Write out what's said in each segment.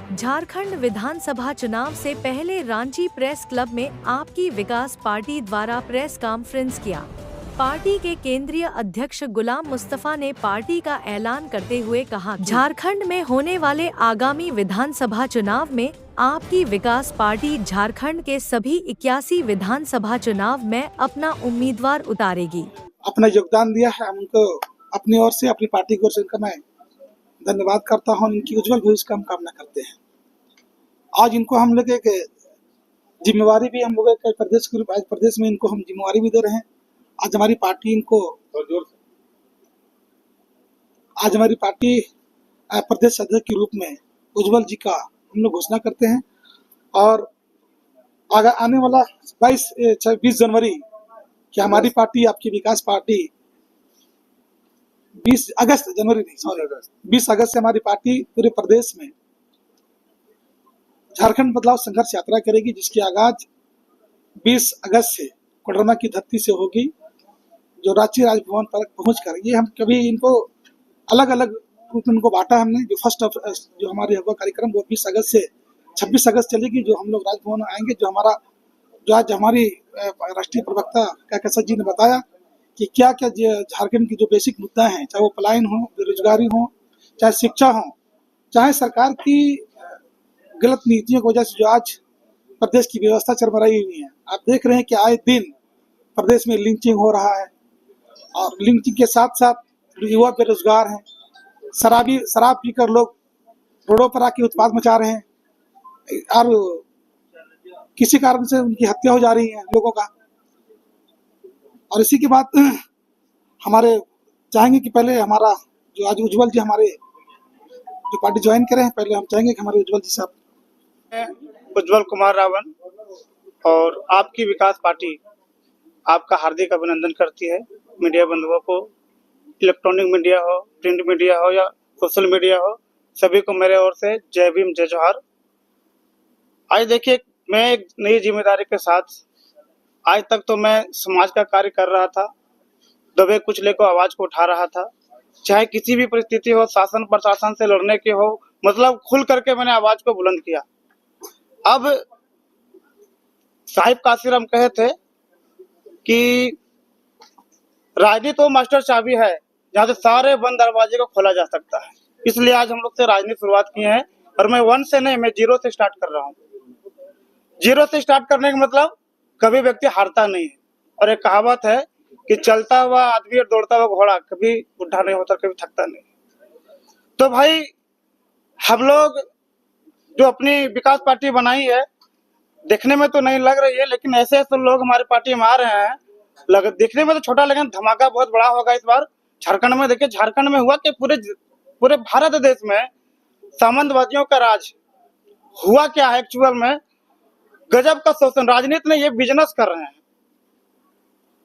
झारखंड विधानसभा चुनाव से पहले रांची प्रेस क्लब में आपकी विकास पार्टी द्वारा प्रेस कॉन्फ्रेंस किया। पार्टी के केंद्रीय अध्यक्ष गुलाम मुस्तफा ने पार्टी का ऐलान करते हुए कहा, झारखंड में होने वाले आगामी विधानसभा चुनाव में आपकी विकास पार्टी झारखंड के सभी 81 विधानसभा चुनाव में अपना उम्मीदवार उतारेगी। अपना योगदान दिया है, उनको अपनी ओर से, अपनी पार्टी की ओर से उनका मैं धन्यवाद करता हूँ। इनकी उज्जवल भविष्य का हम कामना करते हैं। आज इनको हम लोग एक जिम्मेवारी भी, हम लोग एक प्रदेश के रूप, आज प्रदेश में इनको हम जिम्मेवारी भी दे रहे हैं। आज हमारी पार्टी इनको, आज हमारी पार्टी प्रदेश अध्यक्ष के रूप में उज्जवल जी का हम लोग घोषणा करते हैं। और आने वाला 20 जनवरी कि हमारी पार्टी, आपकी विकास पार्टी 20 अगस्त से हमारी पार्टी पूरे प्रदेश में झारखंड बदलाव संघर्ष यात्रा करेगी, जिसकी आगाज 20 अगस्त से कोडरमा की धरती से होगी, जो रांची राजभवन पर पहुंचकर, ये हम कभी इनको अलग अलग रूप में उनको बांटा हमने। जो फर्स्ट जो हमारे होगा कार्यक्रम वो 20 अगस्त से 26 अगस्त चलेगी, जो हम लोग राजभवन आएंगे। जो आज हमारी राष्ट्रीय प्रवक्ता काका जी ने बताया कि क्या क्या झारखंड की जो बेसिक मुद्दा हैं, चाहे वो पलायन हो, बेरोजगारी हो, चाहे शिक्षा हो, चाहे सरकार की गलत नीतियों की वजह से जो आज प्रदेश की व्यवस्था चरमराई हुई है। आप देख रहे हैं कि आए दिन प्रदेश में लिंचिंग हो रहा है, और लिंचिंग के साथ साथ युवा बेरोजगार हैं। शराब पीकर लोग रोडों पर आके उत्पाद मचा रहे हैं, और किसी कारण से उनकी हत्या हो जा रही है लोगों का। और इसी के बाद हमारे चाहेंगे कि पहले हमारा जो आज उज्जवल जी हमारे जो पार्टी ज्वाइन करें, पहले हम चाहेंगे कि हमारे उज्जवल जी साहब। उज्जवल कुमार रावण और आपकी विकास पार्टी आपका हार्दिक अभिनंदन करती है। मीडिया बंधुओं को, इलेक्ट्रॉनिक मीडिया हो, प्रिंट मीडिया हो या सोशल मीडिया हो, सभी को मेरे ओर से जय भीम, जय जोहार। आज देखिए, मैं एक नई जिम्मेदारी के साथ, आज तक तो मैं समाज का कार्य कर रहा था, दबे कुचले को आवाज को उठा रहा था, चाहे किसी भी परिस्थिति हो, शासन प्रशासन से लड़ने की हो, मतलब खुल करके मैंने आवाज को बुलंद किया। अब साहिब काशीराम कहे थे कि राजनीति वो मास्टर चाबी है जहाँ से सारे बंद दरवाजे को खोला जा सकता है। इसलिए आज हम लोग से राजनीति शुरुआत की है, और मैं 1 से नहीं, मैं 0 से स्टार्ट कर रहा हूँ। 0 से स्टार्ट करने का मतलब कभी व्यक्ति हारता नहीं है। और एक कहावत है कि चलता हुआ आदमी और दौड़ता हुआ घोड़ा कभी बुढ़ा नहीं होता, कभी थकता नहीं। तो भाई, हम लोग जो अपनी विकास पार्टी बनाई है, देखने में तो नहीं लग रही है, लेकिन ऐसे ऐसे लोग हमारी पार्टी में आ रहे हैं, दिखने में तो छोटा, लेकिन धमाका बहुत बड़ा होगा इस बार झारखंड में। देखिए, झारखंड में हुआ कि पूरे भारत देश में सामंतवादियों का राज हुआ क्या है एक्चुअल में, गजब का शोषण। राजनीति ने ये बिजनेस कर रहे हैं,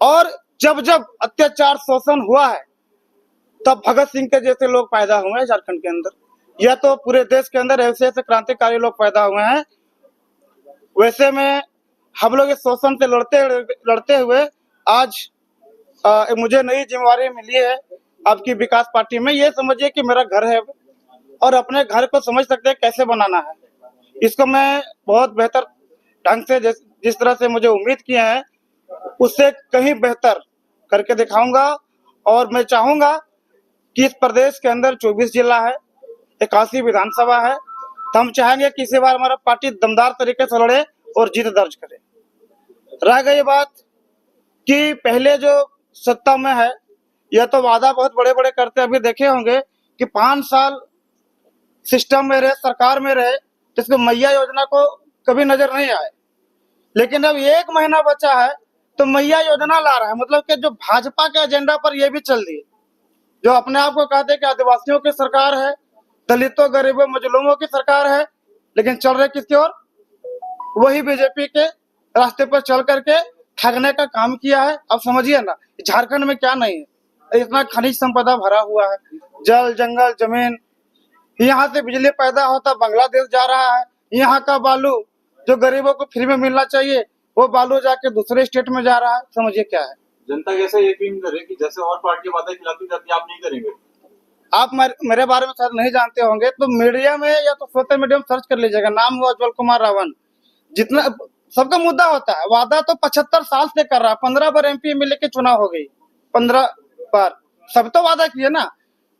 और जब जब अत्याचार शोषण हुआ है, तब भगत सिंह के जैसे लोग पैदा हुए हैं झारखंड के अंदर, या तो पूरे देश के अंदर ऐसे ऐसे क्रांतिकारी लोग पैदा हुए हैं। वैसे में हम लोग इस शोषण से लड़ते हुए आज मुझे नई जिम्मेवारी मिली है आपकी विकास पार्टी में। ये समझिए कि मेरा घर है, और अपने घर को समझ सकते हैं कैसे बनाना है। इसको मैं बहुत बेहतर ढंग से, जिस तरह से मुझे उम्मीद किए हैं, उससे कहीं बेहतर करके दिखाऊंगा। और मैं चाहूंगा कि इस प्रदेश के अंदर 24 जिला है, 81 विधानसभा है, तो हम चाहेंगे कि इसी बार हमारा पार्टी दमदार तरीके से लड़े और जीत दर्ज करे। रह गई बात कि पहले जो सत्ता में है, यह तो वादा बहुत बड़े बड़े करते, अभी देखे होंगे कि 5 साल सिस्टम में रहे, सरकार में रहे, जिसको मैया योजना को कभी नजर नहीं आए। लेकिन अब 1 महीना बचा है तो मैया योजना ला रहा है, मतलब कि जो भाजपा के एजेंडा पर ये भी चल रही है, जो अपने आप को कहते हैं कि आदिवासियों की सरकार है, दलितों, गरीबों, मजलूमों की सरकार है, लेकिन चल रहे किसकी ओर? वही बीजेपी के रास्ते पर चल करके ठगने का काम किया है। अब समझिए ना, झारखंड में क्या नहीं है, इतना खनिज संपदा भरा हुआ है, जल, जंगल, जमीन, यहाँ से बिजली पैदा होता बांग्लादेश जा रहा है। यहाँ का बालू जो गरीबों को फ्री में मिलना चाहिए, वो बालू जाके दूसरे स्टेट में जा रहा है। समझिए क्या है। जनता कैसे यकीन करे कि जैसे और पार्टी वादा खिलाती जाती आप नहीं करेंगे? आप मेरे बारे में शायद नहीं जानते होंगे, तो मीडिया में या तो सोशल मीडिया में सर्च कर लीजिएगा, नाम हुआ उज्जवल कुमार रावण। जितना सबका मुद्दा होता है, वादा तो 75 साल से कर रहा है, 15 बार MP MLA के चुनाव हो गई, 15 बार, सब तो वादा किए ना।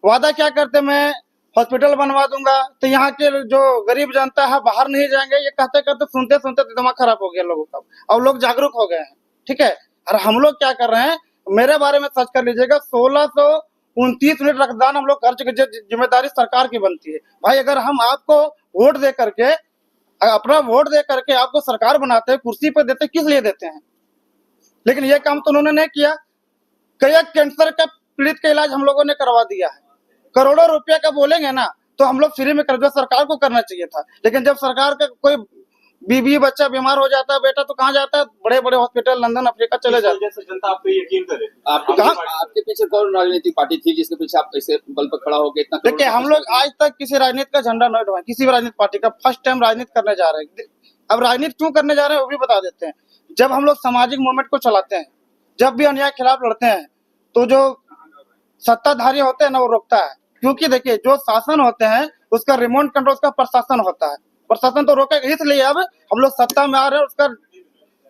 वादा क्या करते, मैं हॉस्पिटल बनवा दूंगा, तो यहाँ के जो गरीब जनता है बाहर नहीं जाएंगे, ये कहते करते सुनते सुनते दिमाग खराब हो गया लोगों का, और लोग जागरूक हो गए हैं, ठीक है। और हम लोग क्या कर रहे हैं, मेरे बारे में सर्च कर लीजिएगा, 1629 यूनिट रक्तदान हम लोग कर चुके। जिम्मेदारी सरकार की बनती है भाई, अगर हम आपको वोट दे करके, अपना वोट दे करके आपको सरकार बनाते हैं, कुर्सी पे देते, किस लिए देते हैं? लेकिन ये काम तो उन्होंने नहीं किया। कई कैंसर का पीड़ित का इलाज हम लोगों ने करवा दिया है, करोड़ों रुपया का बोलेंगे ना तो हम लोग फ्री में कर, जो सरकार को करना चाहिए था। लेकिन जब सरकार का कोई बीबी बच्चा बीमार हो जाता है बेटा, तो कहाँ जाता है? बड़े बड़े हॉस्पिटल लंदन अफ्रीका चले जाते हैं। जनता आप पे यकीन करे। आपके पीछे कौन राजनीतिक पार्टी थी जिसके पीछे आप ऐसे बल पर खड़ा हो गए? इतना देखिए, हम लोग आज तक किसी राजनीति का झंडा नहीं उठाए, किसी भी राजनीतिक पार्टी का। फर्स्ट टाइम राजनीति करने जा रहे हैं। अब राजनीति क्यों करने जा रहे हैं वो भी बता देते हैं। जब हम लोग सामाजिक मूवमेंट को चलाते हैं, जब भी अन्याय के खिलाफ लड़ते हैं, तो जो सत्ताधारी होते हैं ना वो रोकता है। क्योंकि देखिए, जो शासन होते हैं उसका रिमोट कंट्रोल उसका प्रशासन होता है, प्रशासन तो रोकेगा। इसलिए अब हम लोग सत्ता में आ रहे हैं, उसका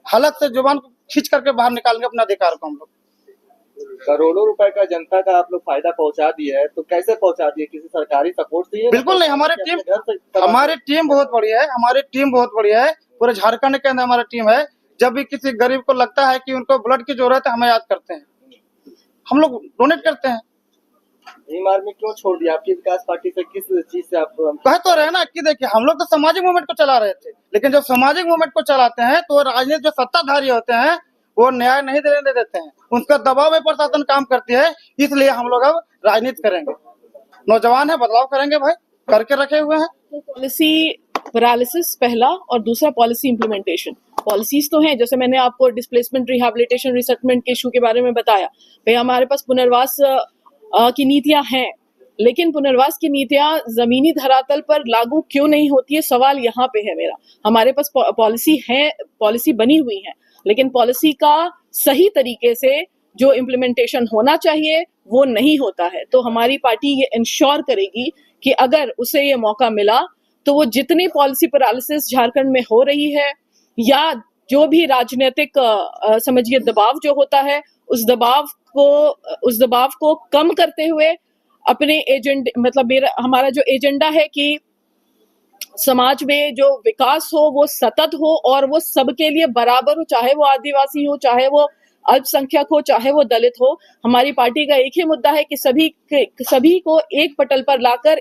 हालत से जुबान को खींच करके बाहर निकालेंगे अपने अधिकार को। हम लोग करोड़ों रुपए का जनता का आप लोग फायदा पहुंचा दिए है, तो कैसे पहुंचा दिए? किसी सरकारी सपोर्ट से? बिल्कुल नहीं, हमारी टीम बहुत बढ़िया है, हमारी टीम बहुत बढ़िया है। पूरे झारखंड के अंदर हमारी टीम है। जब भी किसी गरीब को लगता है कि उनको ब्लड की जरूरत है, हमें याद करते हैं, हम लोग डोनेट करते हैं। भीम आर्मी क्यों छोड़ दिया? आपकी विकास पार्टी से किस चीज से आप कह तो रहे ना कि देखिए, हम लोग तो सामाजिक मूवमेंट को चला रहे थे, लेकिन जब सामाजिक मूवमेंट को चलाते हैं तो राजनीति जो सत्ताधारी होते हैं वो न्याय नहीं देने देते हैं, उनका दबाव में प्रशासन काम करती है। इसलिए हम लोग अब राजनीति करेंगे, नौजवान है, बदलाव करेंगे भाई, करके रखे हुए हैं। पॉलिसी पैरालिसिस पहला, और दूसरा पॉलिसी इम्प्लीमेंटेशन। पॉलिसीज तो हैं, जैसे मैंने आपको डिस्प्लेसमेंट, रिहैबिलिटेशन, रिसेटलमेंट के इशू के बारे में बताया। भाई हमारे पास पुनर्वास की नीतियां हैं, लेकिन पुनर्वास की नीतियां जमीनी धरातल पर लागू क्यों नहीं होती है, सवाल यहाँ पे है मेरा। हमारे पास पॉलिसी है, पॉलिसी बनी हुई है, लेकिन पॉलिसी का सही तरीके से जो इम्प्लीमेंटेशन होना चाहिए वो नहीं होता है। तो हमारी पार्टी ये इंश्योर करेगी कि अगर उसे ये मौका मिला तो वो जितनी पॉलिसी पैरालिसिस झारखंड में हो रही है, या जो भी राजनीतिक समझिए दबाव जो होता है, उस दबाव को कम करते हुए अपने एजेंडे, मतलब हमारा जो एजेंडा है कि समाज में जो विकास हो वो सतत हो और वो सबके लिए बराबर हो, चाहे वो आदिवासी हो, चाहे वो अल्पसंख्यक हो, चाहे वो दलित हो। हमारी पार्टी का एक ही मुद्दा है कि सभी को एक पटल पर लाकर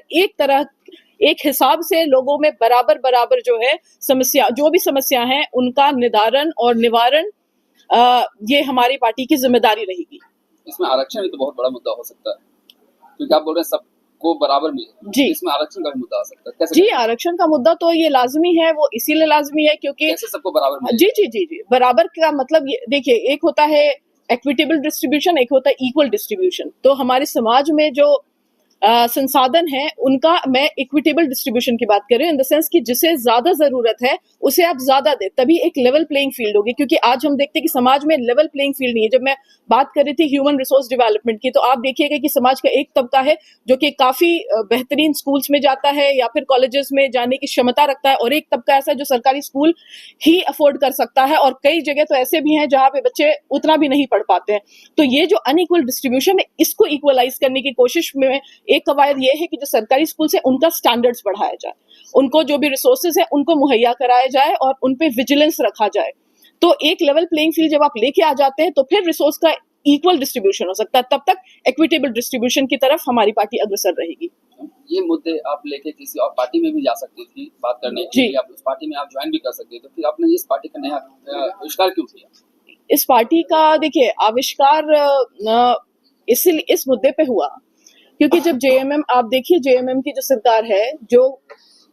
एक हिसाब से लोगों में बराबर जो है समस्या, जो भी समस्या है उनका निदान और निवारण, ये हमारी पार्टी की जिम्मेदारी रहेगी। इसमें आरक्षण भी तो बहुत बड़ा मुद्दा हो सकता है, क्योंकि आप बोल रहे हैं सबको बराबर मिले जी, इसमें आरक्षण का भी मुद्दा आ सकता है। कैसे? जी, आरक्षण का मुद्दा तो ये लाजमी है, वो इसीलिए लाजमी है क्योंकि कैसे सबको बराबर मिले? जी, बराबर का मतलब ये देखिए, एक होता है इक्विटेबल डिस्ट्रीब्यूशन, एक होता है इक्वल डिस्ट्रीब्यूशन। तो हमारे समाज में जो संसाधन है उनका मैं इक्विटेबल डिस्ट्रीब्यूशन की बात कर रही हूँ, इन द सेंस कि जिसे ज्यादा जरूरत है उसे आप ज्यादा दे, तभी एक लेवल प्लेइंग फील्ड होगी। क्योंकि आज हम देखते हैं कि समाज में लेवल प्लेइंग फील्ड नहीं है। जब मैं बात कर रही थी ह्यूमन रिसोर्स डेवलपमेंट की, तो आप देखिएगा कि समाज का एक तबका है जो कि काफी बेहतरीन स्कूल्स में जाता है या फिर कॉलेजेस में जाने की क्षमता रखता है, और एक तबका ऐसा है जो सरकारी स्कूल ही अफोर्ड कर सकता है, और कई जगह तो ऐसे भी हैं जहाँ पे बच्चे उतना भी नहीं पढ़ पाते हैं। तो ये जो अनइक्वल डिस्ट्रीब्यूशन है, इसको इक्वलाइज करने की कोशिश में एक कवायद ये है कि जो सरकारी स्कूल है उनका स्टैंडर्ड्स बढ़ाया जाए, उनको जो भी रिसोर्सेज है उनको मुहैया कराया जाए और उन पे विजिलेंस रखा जाए। तो एक लेवल प्लेइंग फील्ड जब आप लेके आ जाते हैं तो फिर रिसोर्स का इक्वल डिस्ट्रीब्यूशन हो सकता है, तब तक इक्विटेबल डिस्ट्रीब्यूशन की तरफ हमारी पार्टी अग्रसर रहेगी। ये मुद्दे आप लेके किसी और पार्टी में भी जा सकती थी बात करने के लिए, आप उस पार्टी में आप ज्वाइन भी कर सकते, तो फिर आपने इस पार्टी का नया आविष्कार क्यों किया? इस पार्टी का देखिए आविष्कार इसलिए इस मुद्दे पे हुआ क्योंकि जब जेएमएम, आप देखिए जेएमएम की जो सरकार है, जो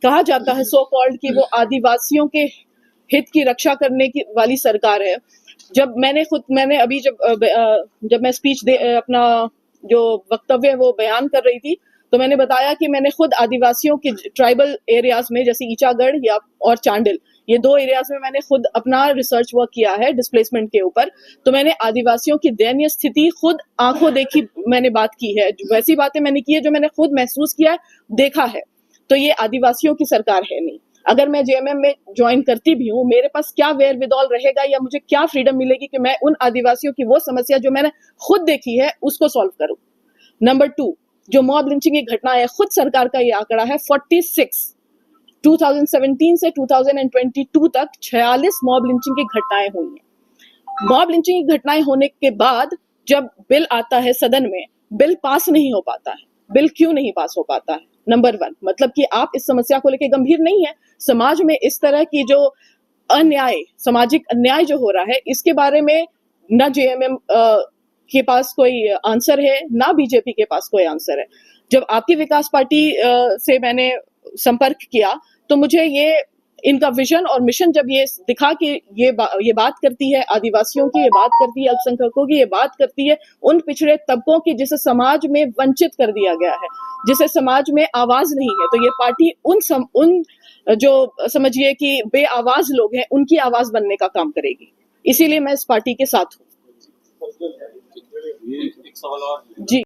कहा जाता है सो कॉल्ड कि वो आदिवासियों के हित की रक्षा करने की वाली सरकार है। जब मैंने अभी जब मैं स्पीच अपना जो वक्तव्य है वो बयान कर रही थी, तो मैंने बताया कि मैंने खुद आदिवासियों के ट्राइबल एरियाज में जैसे ईचागढ़ या और चांडिल, ये 2 एरियाज में मैंने खुद अपना रिसर्च वर्क किया है डिस्प्लेसमेंट के ऊपर। तो मैंने आदिवासियों की दयनीय स्थिति खुद आंखों देखी मैंने बात की है, वैसी बातें मैंने की है जो मैंने खुद महसूस किया है, देखा है। तो ये आदिवासियों की सरकार है नहीं। अगर मैं जेएमएम में ज्वाइन करती भी हूँ, मेरे पास क्या वेयर विदॉल रहेगा या मुझे क्या फ्रीडम मिलेगी कि मैं उन आदिवासियों की वो समस्या जो मैंने खुद देखी है उसको सॉल्व करूं। नंबर 2, जो मॉब लिंचिंग की घटना है, खुद सरकार का ये आंकड़ा है 46। 2017 से 2022 तक 46 मॉब लिंचिंग की घटनाएं हुई हैं। मॉब लिंचिंग की घटनाएं होने के बाद जब बिल आता है सदन में, बिल पास नहीं हो पाता है। बिल क्यों नहीं पास हो पाता है? नंबर 1, मतलब कि आप इस समस्या को लेकर गंभीर नहीं है। समाज में इस तरह की जो अन्याय, सामाजिक अन्याय जो हो रहा है, इसके बारे में न जेएमएम के पास कोई आंसर है, ना बीजेपी के पास कोई आंसर है। जब आपकी विकास पार्टी से मैंने संपर्क किया तो मुझे ये इनका विजन और मिशन जब ये दिखा कि ये बात करती है आदिवासियों की, ये बात करती है अल्पसंख्यकों की, ये बात करती है उन पिछड़े तबकों की जिसे समाज में वंचित कर दिया गया है, जिसे समाज में आवाज नहीं है, तो ये पार्टी उन जो समझिए कि बेआवाज लोग हैं उनकी आवाज बनने का काम करेगी। इसीलिए मैं इस पार्टी के साथ हूँ। एक सवाल और जी।